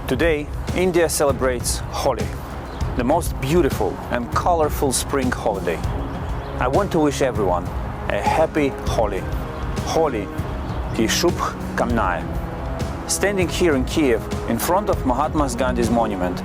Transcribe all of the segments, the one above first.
Today, India celebrates Holi, the most beautiful and colorful spring holiday. I want to wish everyone a happy Holi. Holi ki Shubh Kamnaye. Standing here in Kiev in front of Mahatma Gandhi's monument,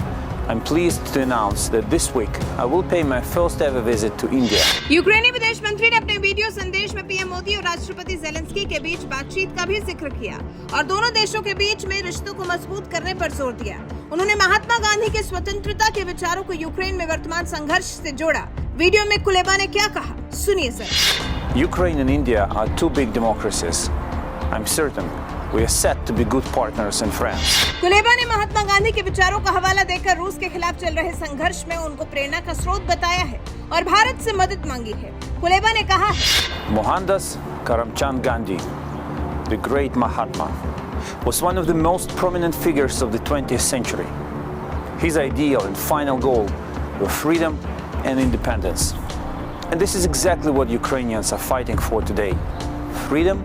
I'm pleased to announce that this week I will pay my first ever visit to India. यूक्रेनी विदेश मंत्री ने अपने video संदेश में PM Modi और राष्ट्रपति Zelensky के बीच बातचीत का भी जिक्र किया और दोनों देशों के बीच में रिश्तों को मजबूत करने पर जोर दिया। उन्होंने महात्मा गांधी के स्वतंत्रता के विचारों को यूक्रेन में वर्तमान संघर्ष से जोड़ा। वीडियो में कुलेबा ने क्या कहा, सुनिए sir. Ukraine and India are two big democracies. I'm certain we are set to be good partners and friends. Kuleba ने महात्मा गांधी के विचारों का हवाला देकर रूस के खिलाफ चल रहे संघर्ष में उनको प्रेरणा का स्रोत बताया है और भारत से मदद मांगी है। कुलेबा ने कहा है, Mohandas Karamchand Gandhi, the great Mahatma, was one of the most prominent figures of the 20th century. His ideal and final goal were freedom and independence. And this is exactly what Ukrainians are fighting for today. Freedom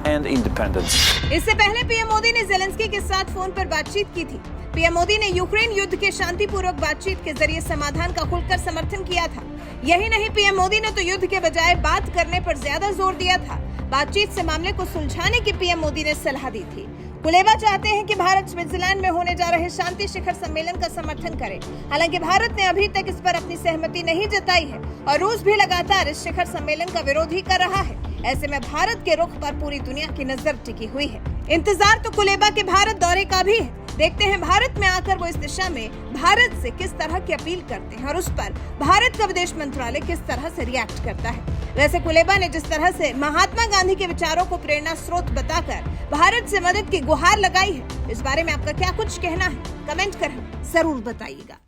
and independence. इससे पहले PM Modi ने Zelensky के साथ phone पर बातचीत की थी। PM Modi ने यूक्रेन युद्ध के शांतिपूर्वक बातचीत के जरिए समाधान का खुलकर समर्थन किया था। यही नहीं, पीएम मोदी ने तो युद्ध के बजाय बात करने पर ज्यादा जोर दिया था। बातचीत से मामले को सुलझाने की पीएम मोदी ने सलाह दी थी। कुलेबा चाहते हैं कि भारत स्विट्जरलैंड में होने जा रहे शांति शिखर सम्मेलन का समर्थन करे। हालांकि भारत ने अभी तक इस पर अपनी सहमति नहीं जताई है और रूस भी लगातार इस शिखर सम्मेलन का विरोध ही कर रहा है। ऐसे में भारत के रुख पर पूरी दुनिया की नजर टिकी हुई है। इंतजार तो कुलेबा के भारत दौरे का भी है। देखते हैं भारत में आकर वो इस दिशा में भारत से किस तरह की अपील करते हैं और उस पर भारत का विदेश मंत्रालय किस तरह से रिएक्ट करता है। वैसे कुलेबा ने जिस तरह से महात्मा गांधी के विचारों को प्रेरणा स्रोत बताकर भारत से मदद की गुहार लगाई है, इस बारे में आपका क्या कुछ कहना है, कमेंट कर जरूर बताइएगा।